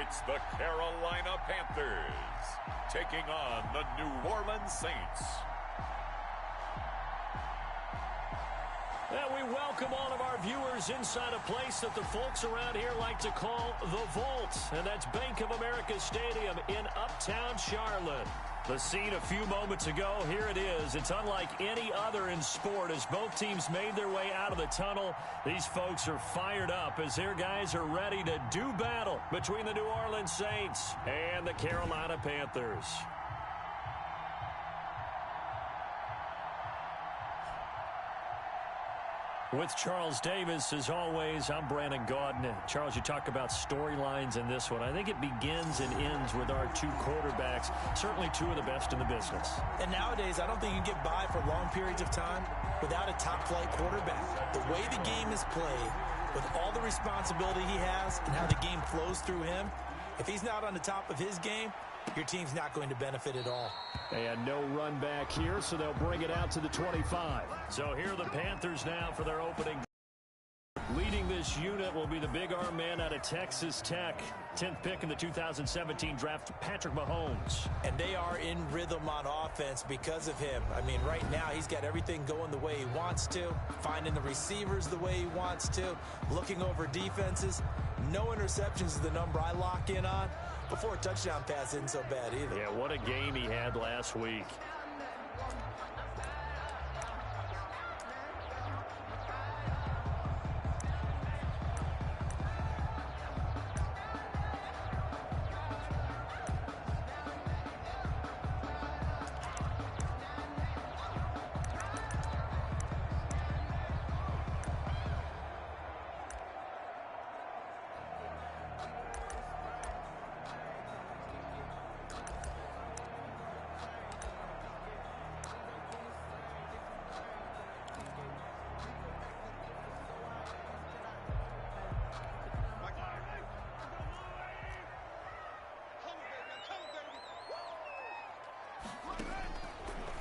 It's the Carolina Panthers taking on the New Orleans Saints. And we welcome all of our viewers inside a place that the folks around here like to call the Vault. And that's Bank of America Stadium in Uptown Charlotte. The scene a few moments ago, here it is. It's unlike any other in sport as both teams made their way out of the tunnel. These folks are fired up as their guys are ready to do battle between the New Orleans Saints and the Carolina Panthers. With Charles Davis, as always, I'm Brandon Gaudin. Charles, you talk about storylines in this one. I think it begins and ends with our two quarterbacks, certainly two of the best in the business. And nowadays, I don't think you can get by for long periods of time without a top-flight quarterback. The way the game is played, with all the responsibility he has and how the game flows through him, if he's not on the top of his game, your team's not going to benefit at all. And no run back here, so they'll bring it out to the 25. So here are the Panthers now for their opening. Leading this unit will be the big arm man out of Texas Tech. 10th pick in the 2017 draft, Patrick Mahomes. And they are in rhythm on offense because of him. I mean, right now he's got everything going the way he wants to, finding the receivers the way he wants to, looking over defenses. No interceptions is the number I lock in on. Before a touchdown pass isn't so bad either. Yeah, what a game he had last week.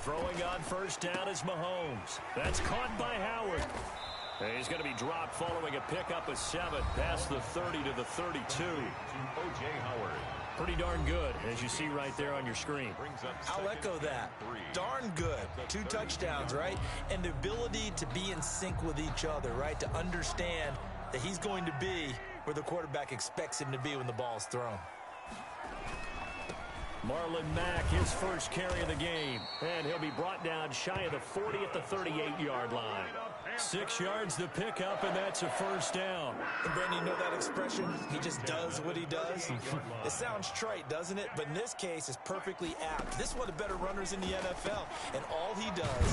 Throwing on first down is Mahomes. That's caught by Howard. And he's going to be dropped following a pickup of 7 past the 30 to the 32. O.J. Howard. Pretty darn good, as you see right there on your screen. I'll echo that. Darn good. 2 touchdowns, right? And the ability to be in sync with each other, right? To understand that he's going to be where the quarterback expects him to be when the ball's thrown. Marlon Mack, his first carry of the game. And he'll be brought down shy of the 40 at the 38-yard line. 6 yards to pick up, and that's a first down. And Brandon, you know that expression? He just does what he does. It sounds trite, doesn't it? But in this case, it's perfectly apt. This is one of the better runners in the NFL. And all he does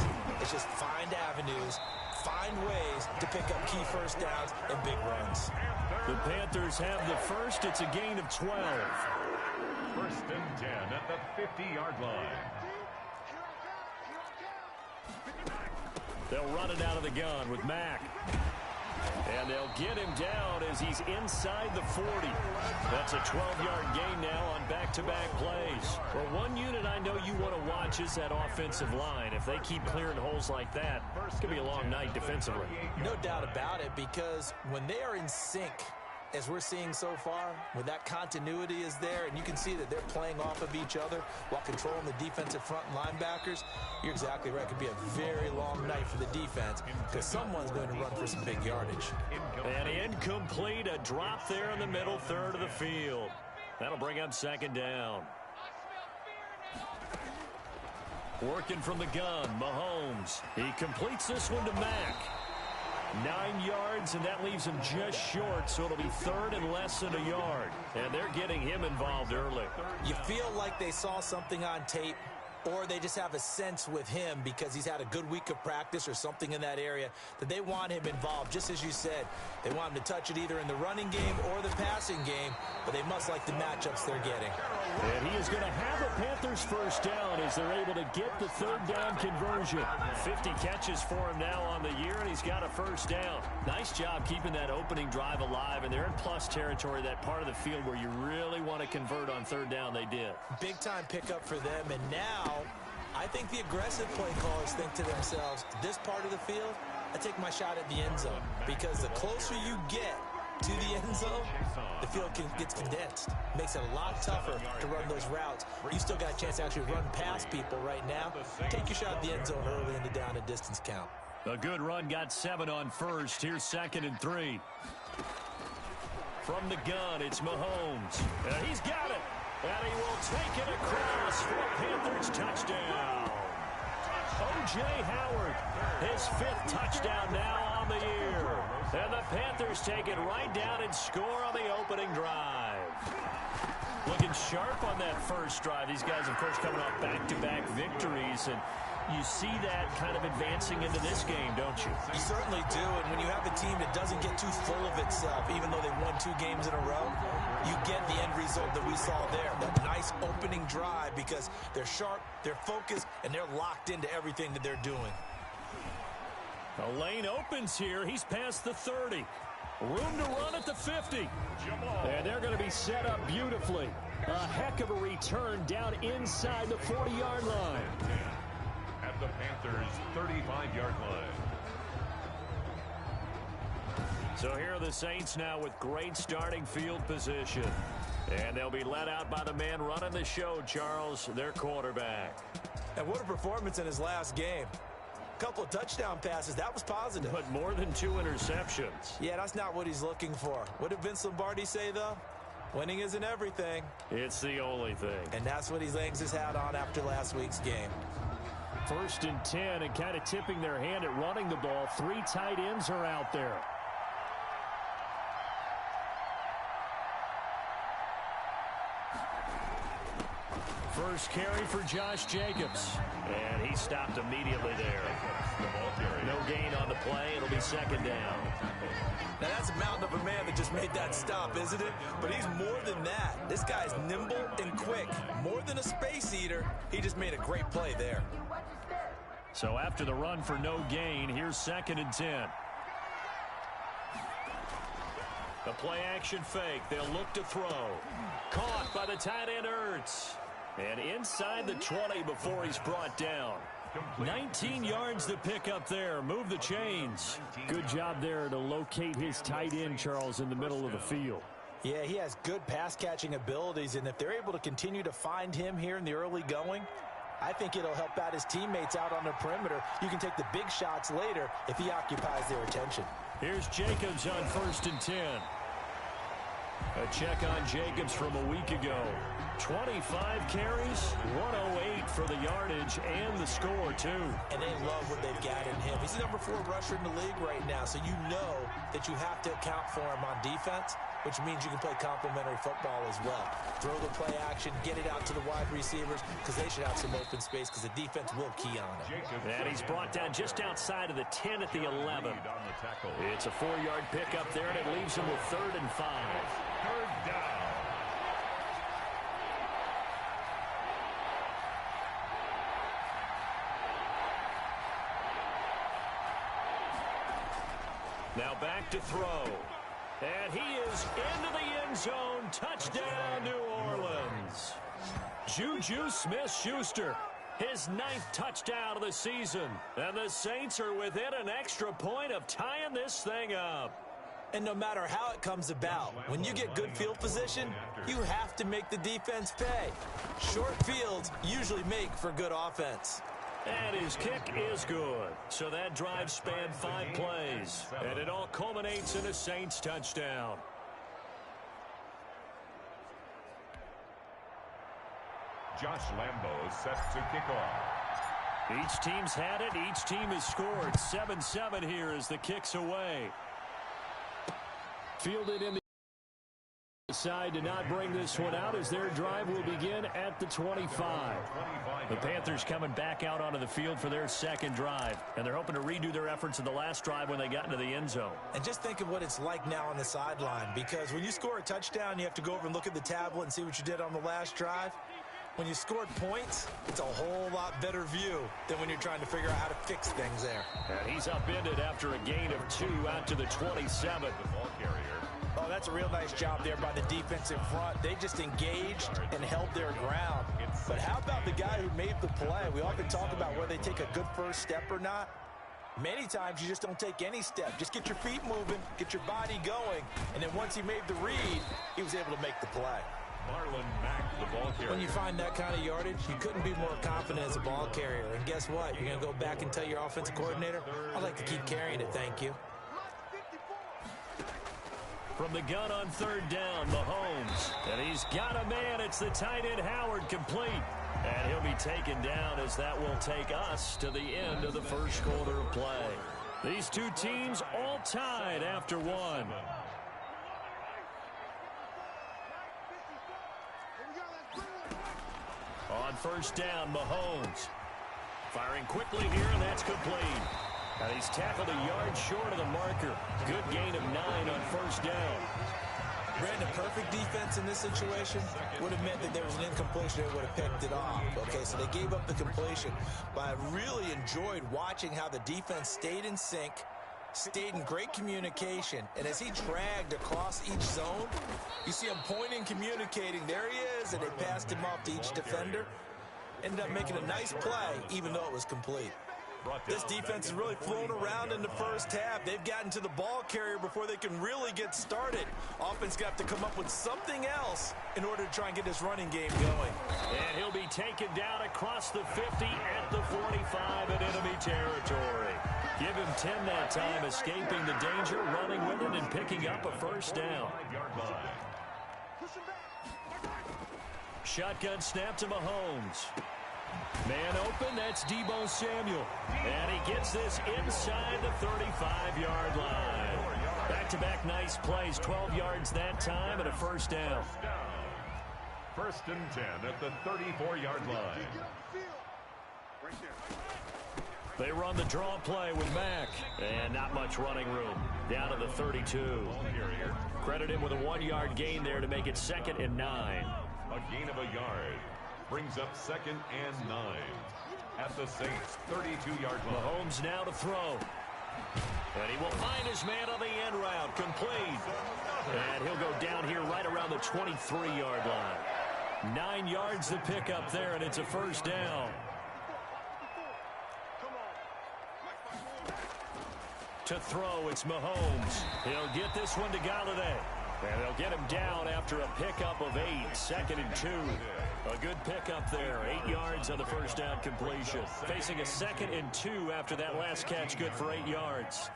is just find avenues, find ways to pick up key first downs and big runs. The Panthers have the first. It's a gain of 12. First and 10 at the 50-yard line. They'll run it out of the gun with Mack. And they'll get him down as he's inside the 40. That's a 12-yard gain now on back-to-back plays. Well, one unit I know you want to watch is that offensive line. If they keep clearing holes like that, it's going to be a long night defensively. No doubt about it, because when they are in sync, as we're seeing so far, when that continuity is there, and you can see that they're playing off of each other while controlling the defensive front linebackers, you're exactly right. It could be a very long night for the defense because someone's going to run for some big yardage. And incomplete, a drop there in the middle third of the field. That'll bring up second down. Working from the gun, Mahomes. He completes this one to Mack. 9 yards, and that leaves him just short, so it'll be third and less than a yard. And they're getting him involved early. You feel like they saw something on tape, or they just have a sense with him because he's had a good week of practice or something in that area that they want him involved. Just as you said, they want him to touch it either in the running game or the passing game, but they must like the matchups they're getting. And he is going to have a Panthers first down as they're able to get the third down conversion. 50 catches for him now on the year, and he's got a first down. Nice job keeping that opening drive alive, and they're in plus territory, that part of the field where you really want to convert on third down. They did. Big-time pickup for them, and now I think the aggressive play callers think to themselves, this part of the field, I take my shot at the end zone, because the closer you get to the end zone, the field gets condensed. Makes it a lot tougher to run those routes. You still got a chance to actually run past people right now. Take your shot at the end zone early in the down and distance count. A good run, got 7 on first. Here's 2nd and 3. From the gun, it's Mahomes. And he's got it. And he will take it across for a Panthers touchdown. O.J. Howard, his 5th touchdown now on the year. And the Panthers take it right down and score on the opening drive. Looking sharp on that first drive. These guys, of course, coming off back-to-back victories. And you see that kind of advancing into this game, don't you? You certainly do, and when you have a team that doesn't get too full of itself, even though they've won 2 games in a row, you get the end result that we saw there. That nice opening drive because they're sharp, they're focused, and they're locked into everything that they're doing. A lane opens here. He's past the 30. Room to run at the 50. And they're going to be set up beautifully. A heck of a return down inside the 40-yard line. At the Panthers' 35-yard line. So here are the Saints now with great starting field position. And they'll be led out by the man running the show, Charles, their quarterback. And what a performance in his last game. A couple of touchdown passes, that was positive. But more than 2 interceptions. Yeah, that's not what he's looking for. What did Vince Lombardi say, though? Winning isn't everything. It's the only thing. And that's what he hangs his hat on after last week's game. 1st and 10, and kind of tipping their hand at running the ball. 3 tight ends are out there. First carry for Josh Jacobs. And he stopped immediately there. No gain on the play. It'll be 2nd down. Now, that's a mountain of a man that just made that stop, isn't it? But he's more than that. This guy's nimble and quick. More than a space eater. He just made a great play there. So after the run for no gain, here's 2nd and 10. The play action fake. They'll look to throw. Caught by the tight end Ertz. And inside the 20 before he's brought down. 19 yards to pick up there. Move the chains. Good job there to locate his tight end, Charles, in the middle of the field. Yeah, he has good pass-catching abilities, and if they're able to continue to find him here in the early going, I think it'll help out his teammates out on the perimeter. You can take the big shots later if he occupies their attention. Here's Jacobs on 1st and 10. A check on Jacobs from a week ago. 25 carries, 108 for the yardage and the score, too. And they love what they've got in him. He's the number 4 rusher in the league right now, so you know that you have to account for him on defense, which means you can play complementary football as well. Throw the play action, get it out to the wide receivers, because they should have some open space, because the defense will key on it. And he's brought down just outside of the 10 at the 11. It's a 4-yard pickup there, and it leaves him with 3rd and 5. 3rd down. Now back to throw. And he is into the end zone. Touchdown, New Orleans. Juju Smith-Schuster, his 9th touchdown of the season. And the Saints are within an extra point of tying this thing up. And no matter how it comes about, when you get good field position, you have to make the defense pay. Short fields usually make for good offense. And his kick is good. So that drive spanned 5 plays. And it all culminates in a Saints touchdown. Josh Lambo set to kick off. Each team's had it. Each team has scored. 7-7 here as the kick's away. Fielded in the side to not bring this one out as their drive will begin at the 25. The Panthers coming back out onto the field for their 2nd drive, and they're hoping to redo their efforts in the last drive when they got into the end zone. And just think of what it's like now on the sideline, because when you score a touchdown, you have to go over and look at the tablet and see what you did on the last drive. When you scored points, it's a whole lot better view than when you're trying to figure out how to fix things there. And he's upended after a gain of 2 out to the 27. The ball carrier. Oh, that's a real nice job there by the defense in front. They just engaged and held their ground. But how about the guy who made the play? We often talk about whether they take a good first step or not. Many times you just don't take any step. Just get your feet moving, get your body going, and then once he made the read, he was able to make the play. Marlon Mack, the ball carrier. When you find that kind of yardage, you couldn't be more confident as a ball carrier. And guess what? You're going to go back and tell your offensive coordinator, I'd like to keep carrying it, thank you. From the gun on third down, Mahomes. And he's got a man. It's the tight end Howard, complete. And he'll be taken down as that will take us to the end of the first quarter of play. These two teams all tied after one. On first down, Mahomes. Firing quickly here, and that's complete. And he's tackled a yard short of the marker. Good gain of 9 on first down. Brandon, perfect defense in this situation would have meant that there was an incompletion. They would have picked it off. Okay, so they gave up the completion. But I really enjoyed watching how the defense stayed in sync, stayed in great communication. And as he dragged across each zone, you see him pointing, communicating. There he is, and they passed him off to each defender. Ended up making a nice play, even though it was complete. This defense has really flown around in the first half. They've gotten to the ball carrier before they can really get started. Offense got to come up with something else in order to try and get this running game going. And he'll be taken down across the 50 at the 45 in enemy territory. Give him 10 that time, escaping the danger, running with it, and picking up a first down. Shotgun snap to Mahomes. Man open, that's Deebo Samuel. And he gets this inside the 35-yard line. Back-to-back nice plays, 12 yards that time and a first down. First and 10 at the 34-yard line. They run the draw play with Mack. And not much running room. Down to the 32. Credit him with a 1-yard gain there to make it 2nd and 9. A gain of a yard. Brings up 2nd and 9 at the Saints' 32-yard line. Mahomes now to throw. And he will find his man on the end route. Complete. And he'll go down here right around the 23-yard line. 9 yards to pick up there, and it's a first down. To throw, it's Mahomes. He'll get this one to Galladay. And they'll get him down after a pickup of 8. 2nd and 2. A good pickup there. 8 yards on the first down completion. Facing a 2nd and 2 after that last catch, good for 8 yards.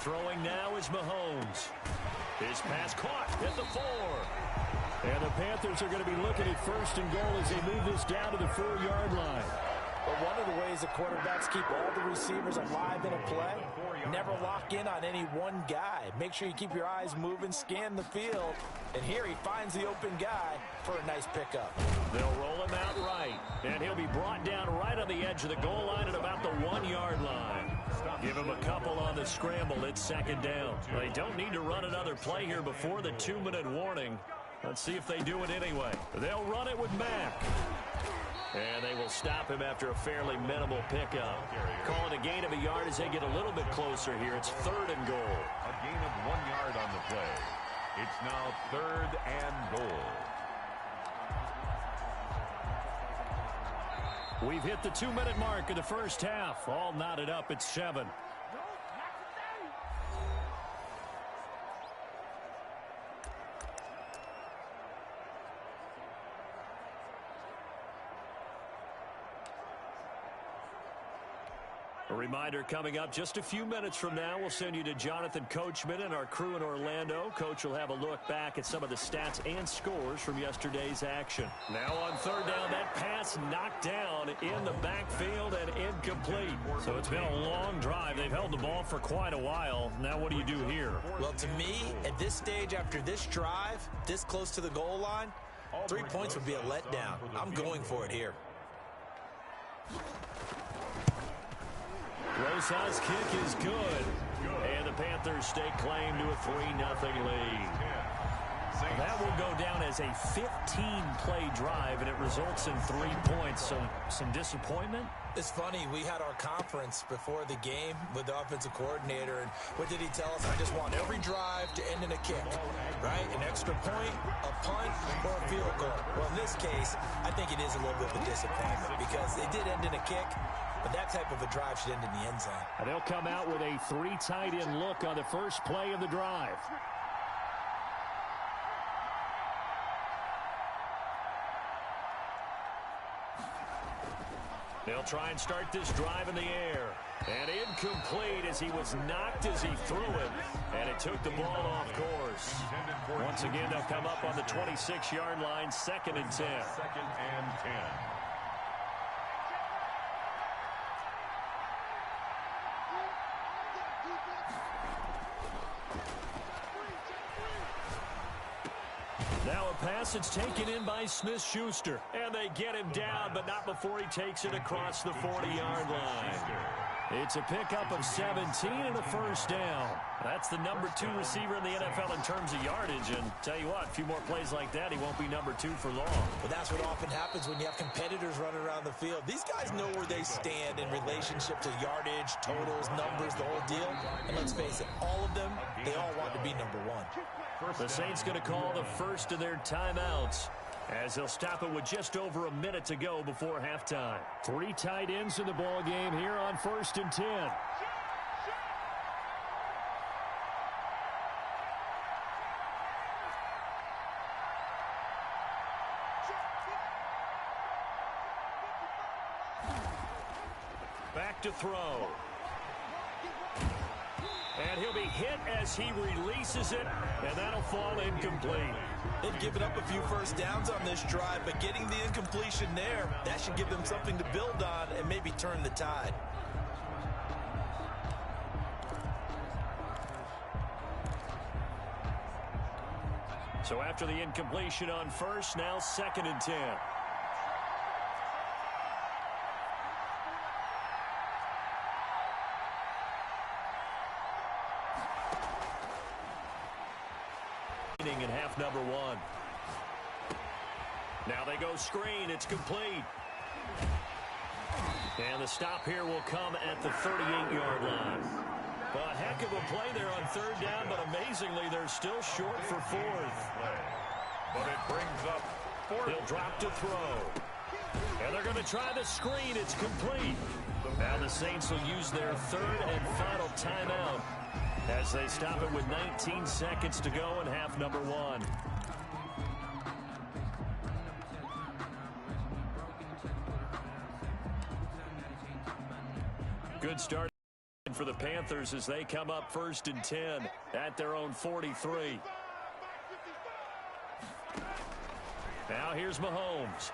Throwing now is Mahomes. His pass caught at the 4. And the Panthers are going to be looking at 1st and goal as they move this down to the 4-yard line. But one of the ways the quarterbacks keep all the receivers alive in a play, never lock in on any one guy. Make sure you keep your eyes moving, scan the field. And here he finds the open guy for a nice pickup. They'll roll him out right. And he'll be brought down right on the edge of the goal line at about the 1-yard line. Give him a couple on the scramble. It's 2nd down. They don't need to run another play here before the 2-minute warning. Let's see if they do it anyway. They'll run it with Mack. And they will stop him after a fairly minimal pickup. Call it a gain of a yard as they get a little bit closer here. It's 3rd and goal. A gain of 1 yard on the play. It's now 3rd and goal. We've hit the 2-minute mark of the first half. All knotted up at 7. A reminder coming up just a few minutes from now, we'll send you to Jonathan Coachman and our crew in Orlando. Coach will have a look back at some of the stats and scores from yesterday's action. Now on 3rd down, that pass knocked down in the backfield and incomplete. So it's been a long drive. They've held the ball for quite a while. Now what do you do here? Well, to me, at this stage after this drive, this close to the goal line, 3 points would be a letdown. I'm going for it here. Rosas' kick is good. And the Panthers stake claim to a 3-0 lead. That will go down as a 15-play drive, and it results in 3 points. So some disappointment? It's funny, we had our conference before the game with the offensive coordinator, and what did he tell us? I just want every drive to end in a kick, right? An extra point, a punt, or a field goal. Well, in this case, I think it is a little bit of a disappointment because it did end in a kick, but that type of a drive should end in the end zone. And they'll come out with a 3 tight end look on the first play of the drive. They'll try and start this drive in the air. And incomplete as he was knocked as he threw it. And it took the ball off course. Once again, they'll come up on the 26-yard line, 2nd and 10. 2nd and 10. Now a pass that's taken in by Smith-Schuster. And they get him down, but not before he takes it across the 40-yard line. It's a pickup of 17 and a first down. That's the number 2 receiver in the NFL in terms of yardage. And tell you what, a few more plays like that, he won't be number 2 for long. But that's what often happens when you have competitors running around the field. These guys know where they stand in relationship to yardage, totals, numbers, the whole deal. And let's face it, all of them, they all want to be number 1. The Saints going to call the first of their timeouts, as they'll stop it with just over a minute to go before halftime. 3 tight ends in the ball game here on 1st and 10. Back to throw. And he'll be hit as he releases it, and that'll fall incomplete. They've given up a few first downs on this drive, but getting the incompletion there, that should give them something to build on and maybe turn the tide. So after the incompletion on first, now 2nd and 10. In half number 1. Now they go screen. It's complete. And the stop here will come at the 38-yard line. Well, a heck of a play there on 3rd down, but amazingly, they're still short for 4th. But it brings up 4th. They'll drop to throw. And they're going to try the screen. It's complete. Now the Saints will use their 3rd and final timeout, as they stop it with 19 seconds to go in half number 1. Good start for the Panthers as they come up 1st and 10 at their own 43. Now here's Mahomes.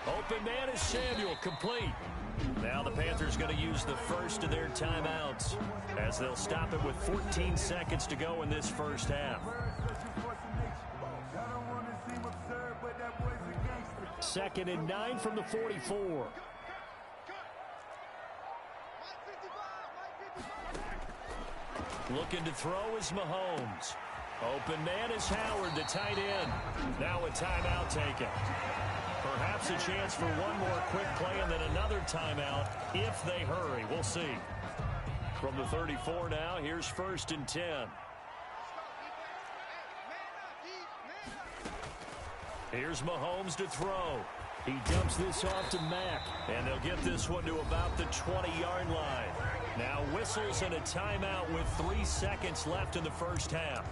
Open man is Samuel, complete. Now the Panthers going to use the first of their timeouts, as they'll stop it with 14 seconds to go in this first half. 2nd and 9 from the 44. Looking to throw is Mahomes. Open man is Howard, the tight end. Now a timeout taken. Perhaps a chance for one more quick play and then another timeout if they hurry. We'll see. From the 34 now, here's 1st and 10. Here's Mahomes to throw. He dumps this off to Mack, and they'll get this one to about the 20-yard line. Now whistles and a timeout with 3 seconds left in the first half.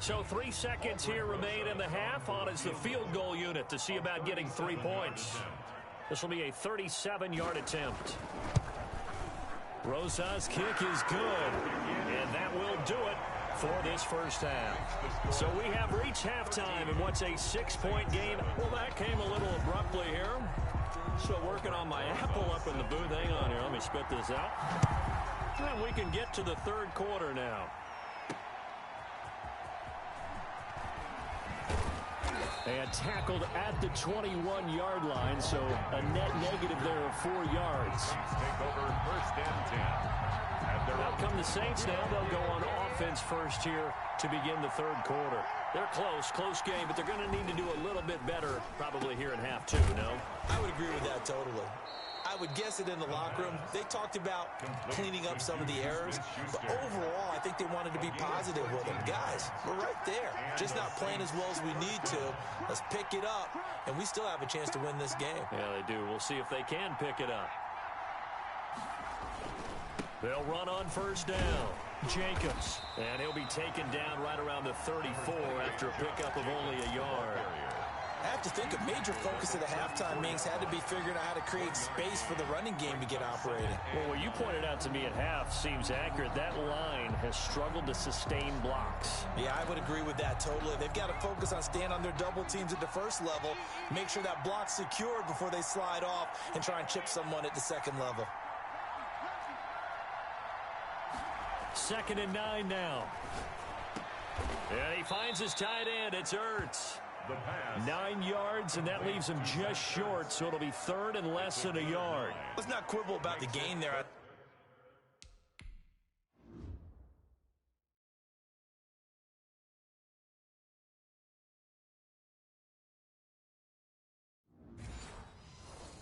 So 3 seconds here remain in the half. On is the field goal unit to see about getting 3 points. This will be a 37-yard attempt. Rosa's kick is good, and that will do it for this first half. So we have reached halftime in what's a 6-point game. Well, that came a little abruptly here. Still working on my apple up in the booth. Hang on here. Let me spit this out. And we can get to the 3rd quarter now. And tackled at the 21-yard line, so a net negative there of 4 yards. Take over 1st and 10. Out come the Saints now. They'll go on offense first here to begin the 3rd quarter. They're close game, but they're going to need to do a little bit better probably here in half 2, no? I would agree with that totally. I would guess it in the locker room. They talked about cleaning up some of the errors, but overall, I think they wanted to be positive with them. Guys, we're right there, just not playing as well as we need to. Let's pick it up, and we still have a chance to win this game. Yeah, they do. We'll see if they can pick it up. They'll run on first down. Jacobs. And he'll be taken down right around the 34 after a pickup of only a yard. I have to think a major focus of the halftime meetings had to be figuring out how to create space for the running game to get operating. Well, what you pointed out to me at half seems accurate. That line has struggled to sustain blocks. Yeah, I would agree with that totally. They've got to focus on staying on their double teams at the first level, make sure that block's secured before they slide off and try and chip someone at the second level. 2nd and 9 now. And he finds his tight end. It's Ertz. 9 yards, and that leaves him just short, so it'll be 3rd and less than a yard. Let's not quibble about the gain there.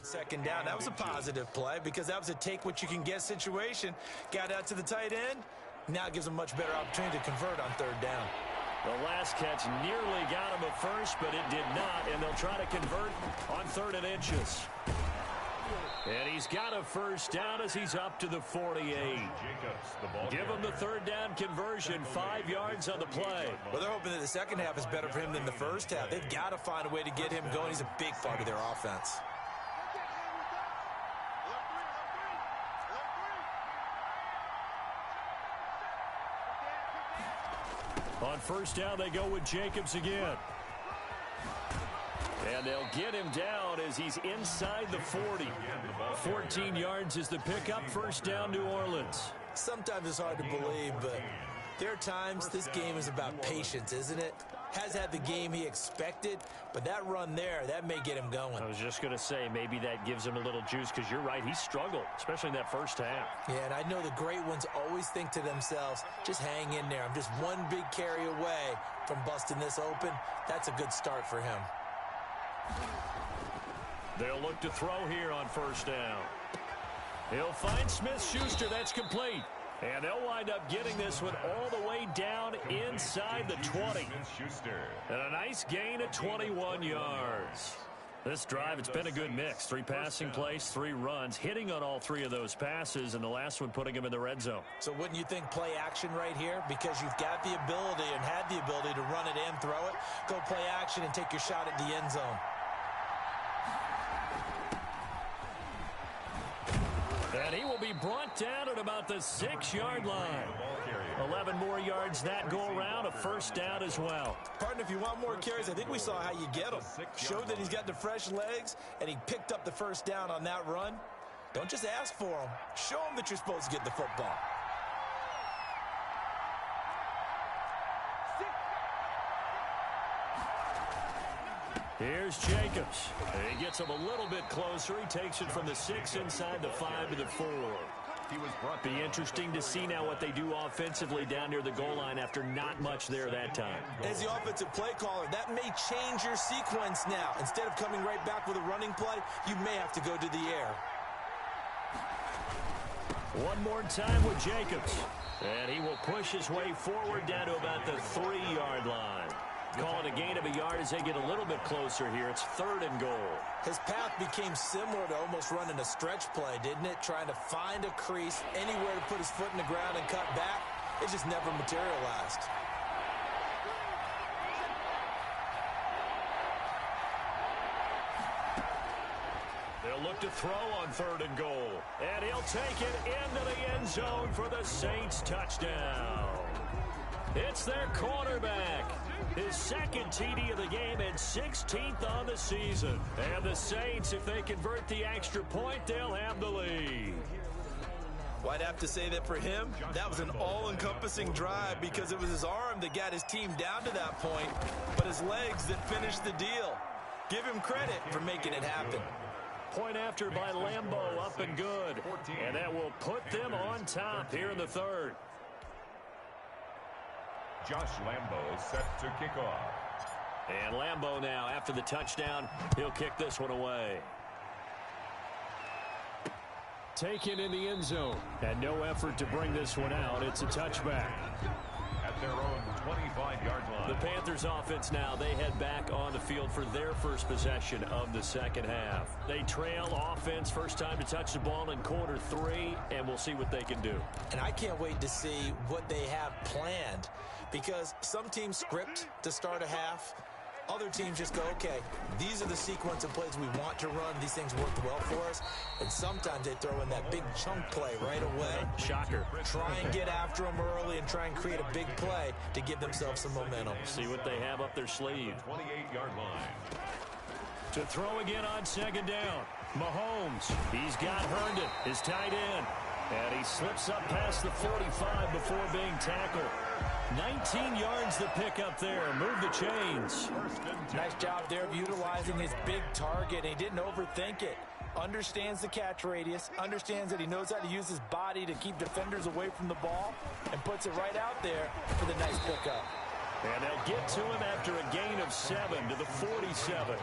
Second down, that was a positive play because that was a take-what-you-can-get situation. Got out to the tight end. Now it gives them much better opportunity to convert on 3rd down. The last catch nearly got him at first, but it did not, and they'll try to convert on 3rd and inches. And he's got a first down as he's up to the 48. Give him the 3rd down conversion, 5 yards on the play. Well, they're hoping that the second half is better for him than the first half. They've got to find a way to get him going. He's a big part of their offense. On first down, they go with Jacobs again. And they'll get him down as he's inside the 40. 14 yards is the pickup. First down, New Orleans. Sometimes it's hard to believe, but there are times this game is about patience, isn't it? Has had the game he expected, but that run there, that may get him going. I was just going to say, maybe that gives him a little juice, because you're right, he struggled, especially in that first half. Yeah, and I know the great ones always think to themselves, just hang in there. I'm just one big carry away from busting this open. That's a good start for him. They'll look to throw here on first down. He'll find Smith-Schuster. That's complete. And they'll wind up getting this one all the way down inside the 20. And a nice gain of 21 yards. This drive, it's been a good mix. 3 passing plays, 3 runs, hitting on all 3 of those passes, and the last one putting him in the red zone. So wouldn't you think play action right here? Because you've got the ability and had the ability to run it and throw it. Go play action and take your shot at the end zone. And he will be brought down at about the 6-yard line. 11 more yards that go around, a first down as well. Partner, if you want more carries, I think we saw how you get them. Showed that he's got the fresh legs, and he picked up the first down on that run. Don't just ask for them. Show them that you're supposed to get the football. Here's Jacobs. He gets him a little bit closer. He takes it from the 6 inside the 5 to the 4. Be interesting to see now what they do offensively down near the goal line after not much there that time. As the offensive play caller, that may change your sequence now. Instead of coming right back with a running play, you may have to go to the air. One more time with Jacobs. And he will push his way forward down to about the 3-yard line. Call it a gain of a yard as they get a little bit closer here. It's 3rd and goal. His path became similar to almost running a stretch play, didn't it? Trying to find a crease, anywhere to put his foot in the ground and cut back. It just never materialized. They'll look to throw on 3rd and goal. And he'll take it into the end zone for the Saints touchdown. It's their quarterback. His 2nd TD of the game and 16th on the season. And the Saints, if they convert the extra point, they'll have the lead. Well, I'd have to say that for him, that was an all-encompassing drive because it was his arm that got his team down to that point, but his legs that finished the deal. Give him credit for making it happen. Point after by Lambeau, up and good. And that will put them on top here in the 3rd. Josh Lambeau set to kick off. And Lambeau now, after the touchdown, he'll kick this one away. taken in the end zone. And no effort to bring this one out. It's a touchback. At their own 25-yard line. The Panthers offense now, they head back on the field for their first possession of the second half. They trail offense, first time to touch the ball in quarter 3, and we'll see what they can do. And I can't wait to see what they have planned, because some teams script to start a half. Other teams just go, okay, these are the sequence of plays we want to run. These things worked well for us. And sometimes they throw in that big chunk play right away. Shocker. Try and get after them early and try and create a big play to give themselves some momentum. See what they have up their sleeve. 28-yard line. To throw again on second down. Mahomes, he's got Herndon, his tight end. And he slips up past the 45 before being tackled. 19 yards to pick up there. Move the chains. Nice job there of utilizing his big target. He didn't overthink it. Understands the catch radius. Understands that he knows how to use his body to keep defenders away from the ball. And puts it right out there for the nice pickup. And they'll get to him after a gain of 7 to the 47.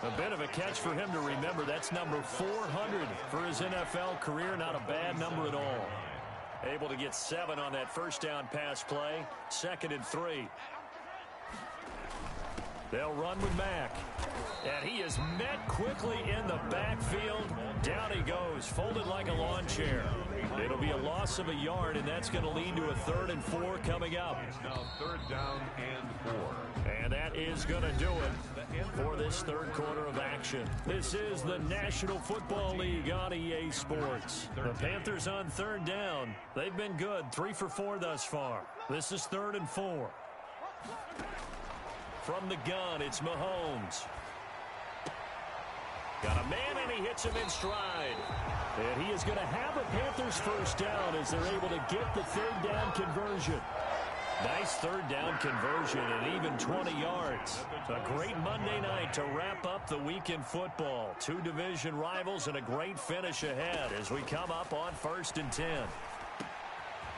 A bit of a catch for him to remember. That's number 400 for his NFL career. Not a bad number at all. Able to get 7 on that first down pass play. 2nd and 3. They'll run with Mack. And he is met quickly in the backfield. Down he goes, folded like a lawn chair. It'll be a loss of a yard, and that's going to lead to a 3rd and 4 coming up. Now 3rd down and 4. And that is going to do it for this third quarter of action. This is the National Football League on EA Sports. The Panthers on 3rd down. They've been good, 3 for 4 thus far. This is 3rd and 4. From the gun, it's Mahomes. Got a man, and he hits him in stride. And he is going to have a Panthers first down as they're able to get the 3rd down conversion. Nice 3rd down conversion and even 20 yards. A great Monday night to wrap up the week in football. 2 division rivals and a great finish ahead as we come up on 1st and 10.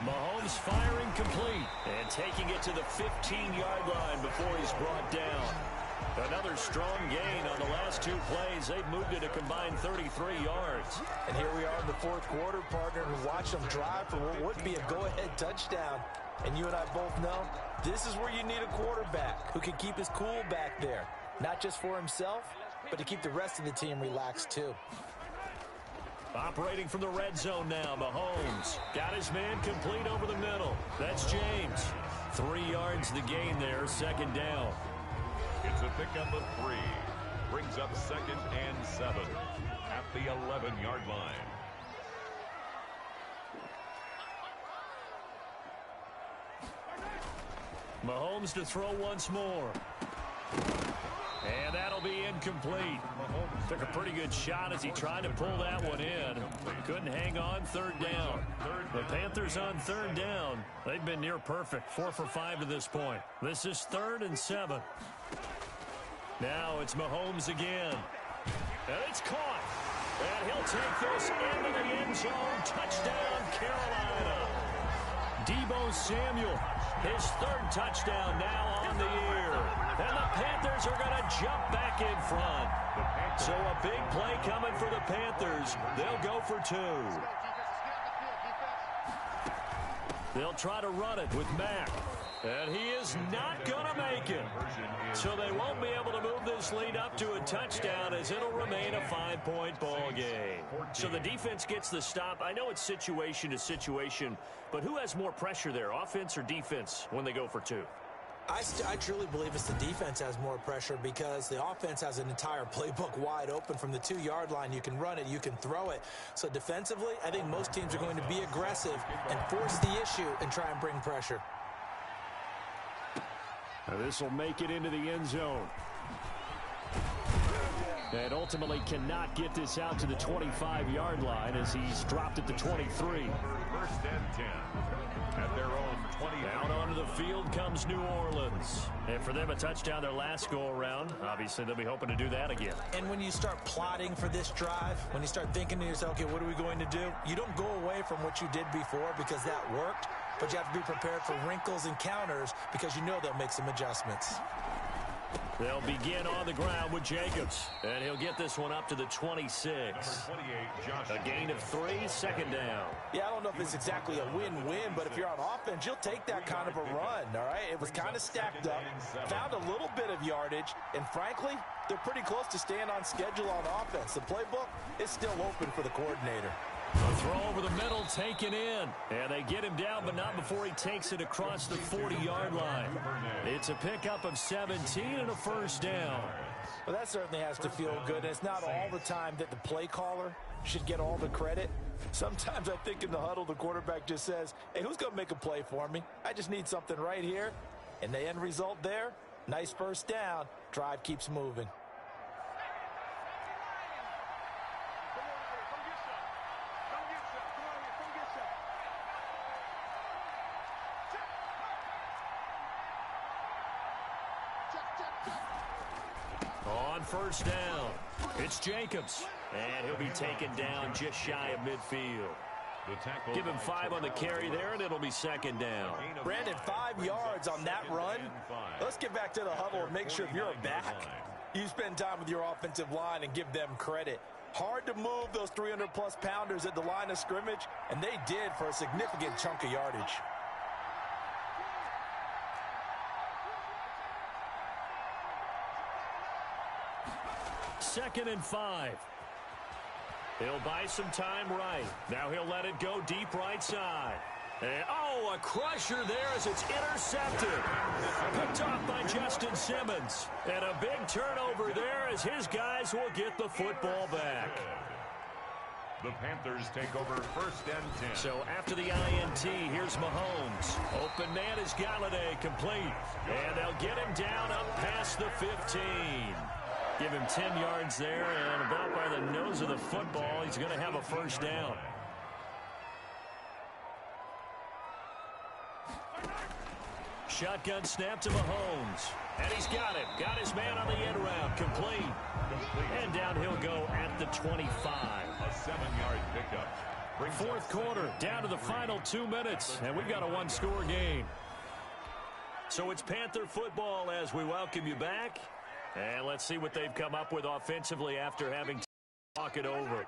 Mahomes firing complete and taking it to the 15-yard line before he's brought down. Another strong gain on the last 2 plays. They've moved it a combined 33 yards. And here we are in the 4th quarter, partner, and watch them drive for what would be a go-ahead touchdown. And you and I both know this is where you need a quarterback who can keep his cool back there. Not just for himself, but to keep the rest of the team relaxed too. Operating from the red zone now, Mahomes. Got his man complete over the middle. That's James. 3 yards the gain there, 2nd down. It's a pickup of 3. Brings up 2nd and 7 at the 11-yard line. Mahomes to throw once more. And that'll be incomplete. Took a pretty good shot as he tried to pull that one in. Couldn't hang on, 3rd down. The Panthers on 3rd down. They've been near perfect, 4 for 5 to this point. This is 3rd and 7. Now it's Mahomes again. And it's caught. And he'll take this into the end zone. Touchdown, Carolina. Deebo Samuel, his 3rd touchdown now on the year. And the Panthers are going to jump back in front. So a big play coming for the Panthers. They'll go for 2. They'll try to run it with Mack. And he is not going to make it. So they won't be able to move this lead up to a touchdown as it'll remain a 5-point ball game. So the defense gets the stop. I know it's situation to situation, but who has more pressure there, offense or defense, when they go for 2? I truly believe it's the defense has more pressure because the offense has an entire playbook wide open from the 2-yard line. You can run it, you can throw it. So defensively, I think most teams are going to be aggressive and force the issue and try and bring pressure. Now this will make it into the end zone. And ultimately cannot get this out to the 25-yard line as he's dropped at the 23. 1st and 10 at their own 20. Down onto the field comes New Orleans. And for them, a touchdown their last go-around. Obviously, they'll be hoping to do that again. And when you start plotting for this drive, when you start thinking to yourself, okay, what are we going to do? You don't go away from what you did before because that worked, but you have to be prepared for wrinkles and counters because you know they'll make some adjustments. They'll begin on the ground with Jacobs. And he'll get this one up to the 26. A gain of 3, second down. Yeah, I don't know if it's exactly a win-win, but if you're on offense, you'll take that kind of a run, all right? It was kind of stacked up, found a little bit of yardage, and frankly, they're pretty close to staying on schedule on offense. The playbook is still open for the coordinator. A throw over the middle taken in. And they get him down, but not before he takes it across the 40-yard line. It's a pickup of 17 and a first down. Well, that certainly has to feel good. And it's not all the time that the play caller should get all the credit. Sometimes I think in the huddle, the quarterback just says, hey, who's going to make a play for me? I just need something right here. And the end result there, nice first down. Drive keeps moving. On first down, it's Jacobs. And he'll be taken down just shy of midfield. Give him 5 on the carry there, and it'll be second down. Brandon, 5 yards on that run. Let's get back to the huddle and make sure if you're a back, you spend time with your offensive line and give them credit. Hard to move those 300-plus pounders at the line of scrimmage, and they did for a significant chunk of yardage. Second and 5. He'll buy some time right. Now he'll let it go deep right side. And, oh, a crusher there as it's intercepted. Picked off by Justin Simmons. And a big turnover there as his guys will get the football back. The Panthers take over first and 10. So after the INT, here's Mahomes. Open man is Galladay, complete. And they'll get him down up past the 15. Give him 10 yards there, and about by the nose of the football, he's going to have a first down. Shotgun snap to Mahomes. And he's got him. Got his man on the end route. Complete. And down he'll go at the 25. A 7-yard pickup. Fourth quarter, down to the final 2 minutes, and we've got a one-score game. So it's Panther football as we welcome you back. And let's see what they've come up with offensively after having to talk it over.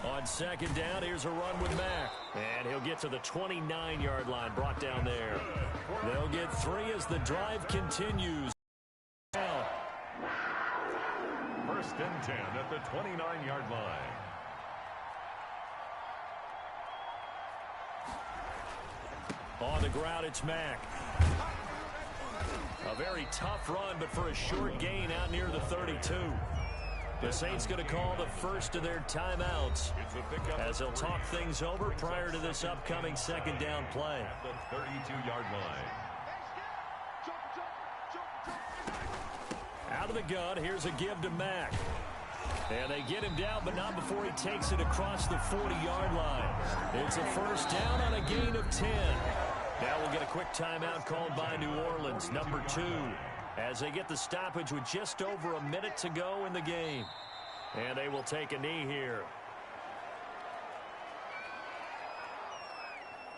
On second down, here's a run with Mack. And he'll get to the 29-yard line, brought down there. They'll get 3 as the drive continues. First and 10 at the 29-yard line. On the ground, it's Mack. A very tough run, but for a short gain out near the 32. The Saints going to call the first of their timeouts as they'll talk things over prior to this upcoming second down play. At the 32-yard line. Out of the gun, here's a give to Mack. And they get him down, but not before he takes it across the 40-yard line. It's a first down on a gain of 10. Now we'll get a quick timeout called by New Orleans, number 2, as they get the stoppage with just over a minute to go in the game. And they will take a knee here.